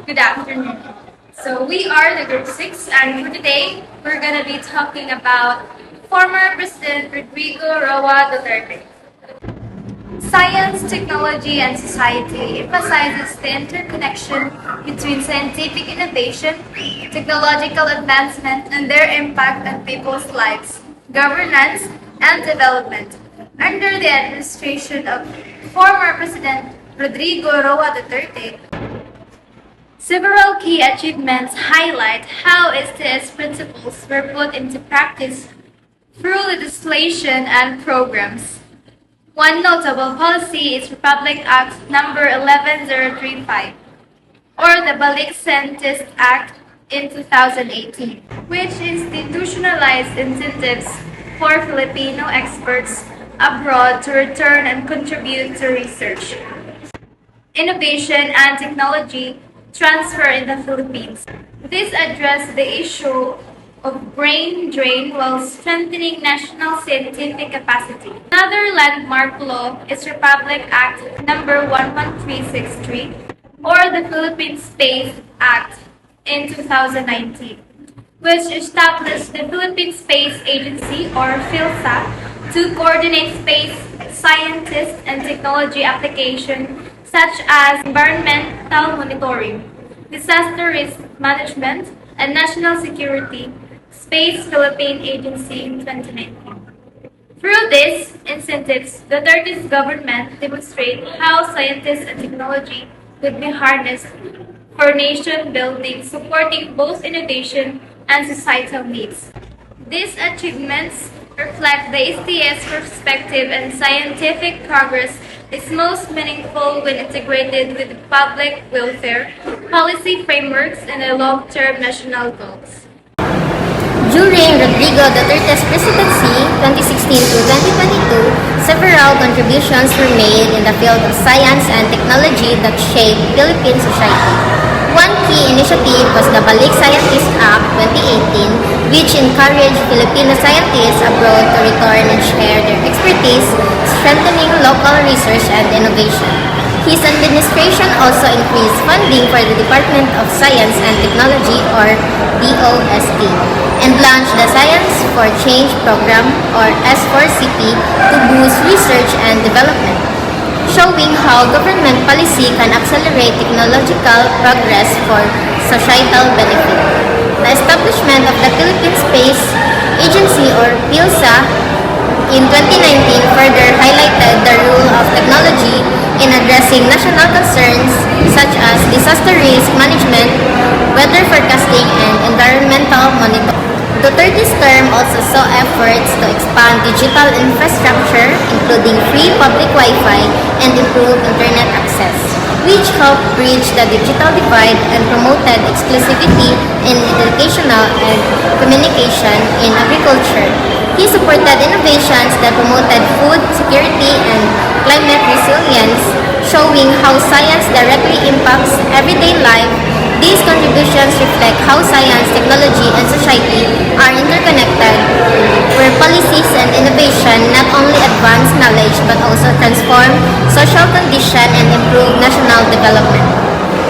Good afternoon. So we are the group 6 and for today we're going to be talking about former President Rodrigo Roa Duterte. Science, technology, and society emphasizes the interconnection between scientific innovation, technological advancement, and their impact on people's lives, governance, and development. Under the administration of former President Rodrigo Roa Duterte, several key achievements highlight how STS principles were put into practice through legislation and programs. One notable policy is Republic Act number 11035 or the Balik Scientist Act in 2018, which institutionalized incentives for Filipino experts abroad to return and contribute to research, innovation, and technology transfer in the Philippines. This addressed the issue of brain drain while strengthening national scientific capacity. Another landmark law is Republic Act number 11363 or the Philippine Space Act in 2019, which established the Philippine Space Agency or PhilSA to coordinate space scientists and technology application such as environmental monitoring, disaster risk management, and national security. Space Philippine Agency in 2019. Through these incentives, the Duterte's government demonstrates how scientists and technology could be harnessed for nation building, supporting both innovation and societal needs. These achievements reflect the STS perspective and scientific progress is most meaningful when integrated with public welfare, policy frameworks, and the long-term national goals. During Rodrigo Duterte's presidency, 2016 to 2022, several contributions were made in the field of science and technology that shaped Philippine society. One key initiative was the Balik Scientist Act 2018, which encouraged Filipino scientists abroad to return and share their expertise, strengthening local research and innovation. His administration also increased funding for the Department of Science and Technology or DOST and launched the Science for Change program or S4CP to boost research and development, showing how government policy can accelerate technological progress for societal benefit. The establishment of the Philippine Space Agency or PhilSA in 2019 further highlighted the role of technology in addressing national concerns such as disaster risk management, weather forecasting, and environmental monitoring. Duterte's term also saw efforts to expand digital infrastructure, including free public Wi-Fi and improved internet access, which helped bridge the digital divide and promoted exclusivity in educational and communication in agriculture. He supported innovations that promoted food security and climate resilience, showing how science directly impacts everyday life. These contributions reflect how science, technology, and society are interconnected, where policies and innovation not only advance knowledge but also transform social condition and improve national development.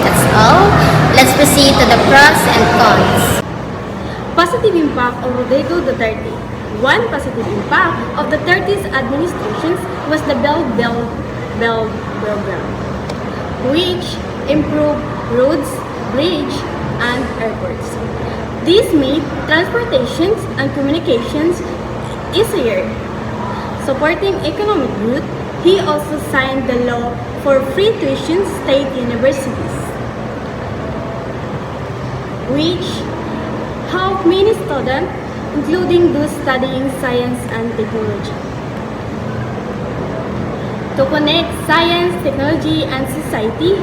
That's all. Let's proceed to the pros and cons. Positive impact of Rodrigo Duterte. One positive impact of Duterte's administrations was the Bell program, which improved roads, bridge, and airports. This made transportations and communications easier. Supporting economic growth, he also signed the law for free tuition state universities, which helped many students, including those studying science and technology. To connect science, technology, and society,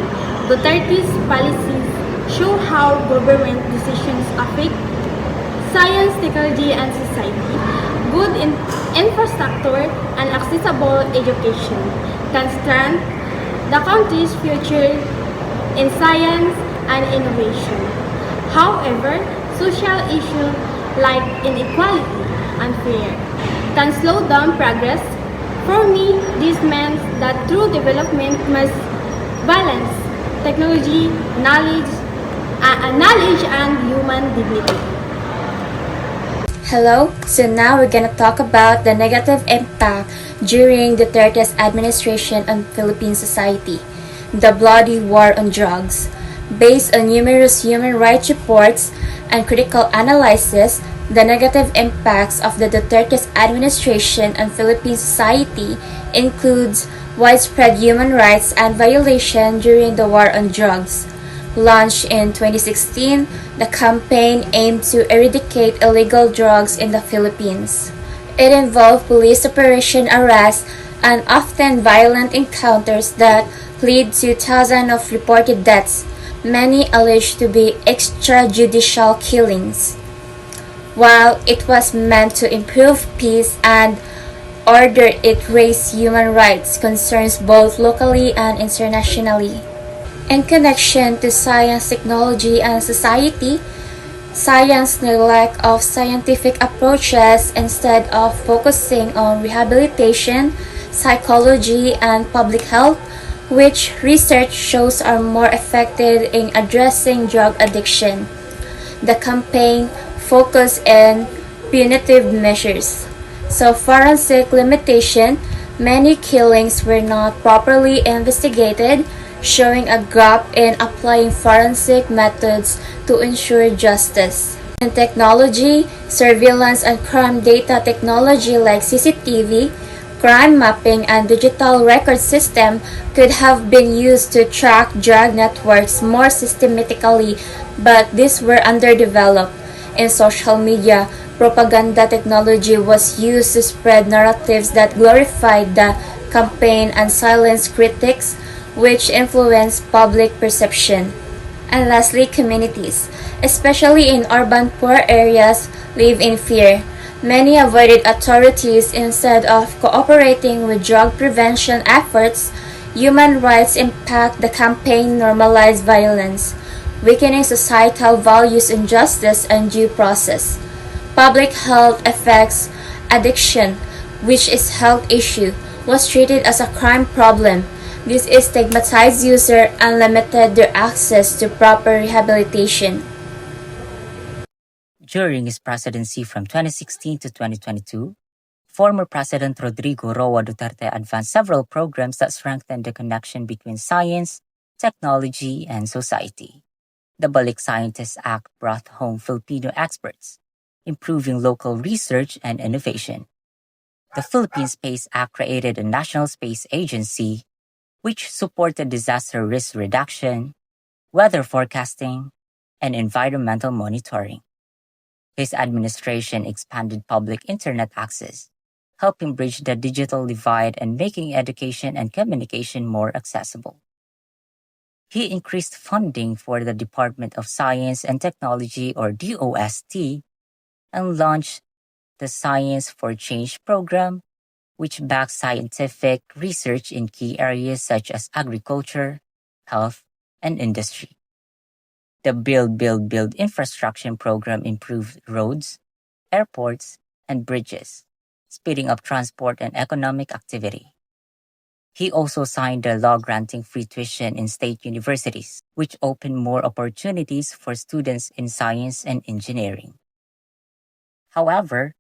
Duterte's policies show how government decisions affect science, technology, and society. Good infrastructure and accessible education can strengthen the country's future in science and innovation. However, social issues like inequality and fear can slow down progress. For me, this means that true development must balance technology, knowledge, knowledge and human dignity. Hello, so now we're gonna talk about the negative impact during Duterte's administration on Philippine society, the bloody war on drugs. Based on numerous human rights reports and critical analysis, the negative impacts of the Duterte's administration on Philippine society includes widespread human rights and violation during the war on drugs. Launched in 2016, the campaign aimed to eradicate illegal drugs in the Philippines. It involved police operation arrests and often violent encounters that led to thousands of reported deaths, many alleged to be extrajudicial killings. While it was meant to improve peace and order, it raised human rights concerns both locally and internationally. In connection to science, technology, and society, science neglect of scientific approaches instead of focusing on rehabilitation, psychology, and public health, which research shows are more effective in addressing drug addiction. The campaign focused on punitive measures. So forensic limitation, many killings were not properly investigated, showing a gap in applying forensic methods to ensure justice. In technology, surveillance and crime data technology like CCTV, crime mapping, and digital record system could have been used to track drug networks more systematically, but these were underdeveloped. In social media, propaganda technology was used to spread narratives that glorified the campaign and silenced critics, which influence public perception. And lastly, communities, especially in urban poor areas, live in fear. Many avoided authorities instead of cooperating with drug prevention efforts. Human rights impact the campaign normalized violence, weakening societal values in justice and due process. Public health affects addiction, which is health issue, was treated as a crime problem. This stigmatized users and limited their access to proper rehabilitation. During his presidency from 2016 to 2022, former President Rodrigo Roa Duterte advanced several programs that strengthened the connection between science, technology, and society. The Balik Scientists Act brought home Filipino experts, improving local research and innovation. The Philippine Space Act created a national space agency which supported disaster risk reduction, weather forecasting, and environmental monitoring. His administration expanded public internet access, helping bridge the digital divide and making education and communication more accessible. He increased funding for the Department of Science and Technology, or DOST, and launched the Science for Change program, which backs scientific research in key areas such as agriculture, health, and industry. The Build infrastructure program improved roads, airports, and bridges, speeding up transport and economic activity. He also signed a law granting free tuition in state universities, which opened more opportunities for students in science and engineering. However,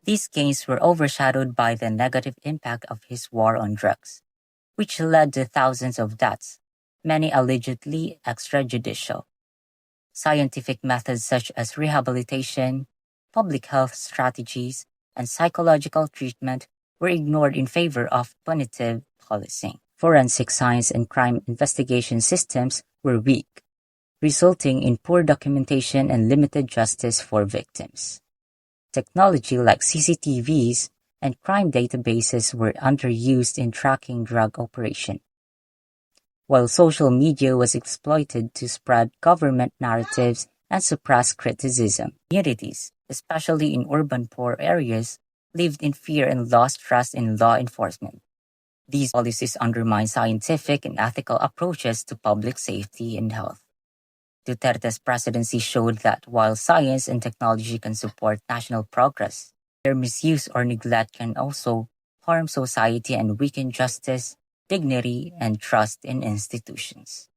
these gains were overshadowed by the negative impact of his war on drugs, which led to thousands of deaths, many allegedly extrajudicial. Scientific methods such as rehabilitation, public health strategies, and psychological treatment were ignored in favor of punitive policing. Forensic science and crime investigation systems were weak, resulting in poor documentation and limited justice for victims. Technology like CCTVs and crime databases were underused in tracking drug operation, while social media was exploited to spread government narratives and suppress criticism. Communities, especially in urban poor areas, lived in fear and lost trust in law enforcement. These policies undermine scientific and ethical approaches to public safety and health. Duterte's presidency showed that while science and technology can support national progress, their misuse or neglect can also harm society and weaken justice, dignity, and trust in institutions.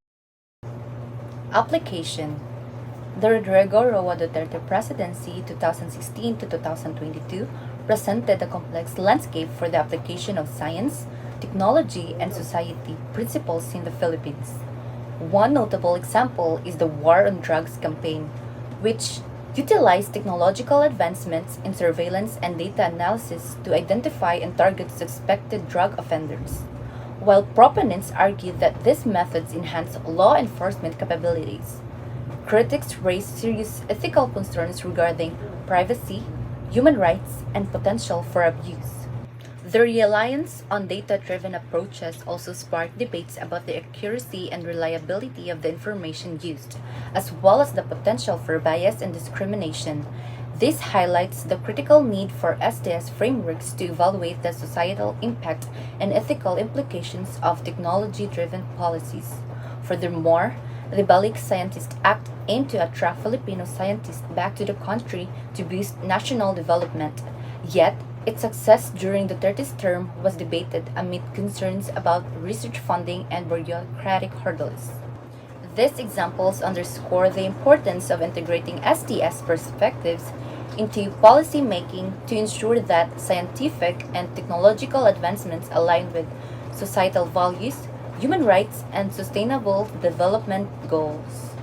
Application. The Rodrigo Roa Duterte presidency 2016 to 2022 presented a complex landscape for the application of science, technology, and society principles in the Philippines. One notable example is the War on Drugs campaign, which utilized technological advancements in surveillance and data analysis to identify and target suspected drug offenders. While proponents argue that these methods enhance law enforcement capabilities, critics raise serious ethical concerns regarding privacy, human rights, and potential for abuse. The reliance on data driven approaches also sparked debates about the accuracy and reliability of the information used, as well as the potential for bias and discrimination. This highlights the critical need for SDS frameworks to evaluate the societal impact and ethical implications of technology driven policies. Furthermore, the Balik Scientist Act aimed to attract Filipino scientists back to the country to boost national development. Yet, its success during Duterte's term was debated amid concerns about research funding and bureaucratic hurdles. These examples underscore the importance of integrating SDS perspectives into policy making to ensure that scientific and technological advancements align with societal values, human rights, and sustainable development goals.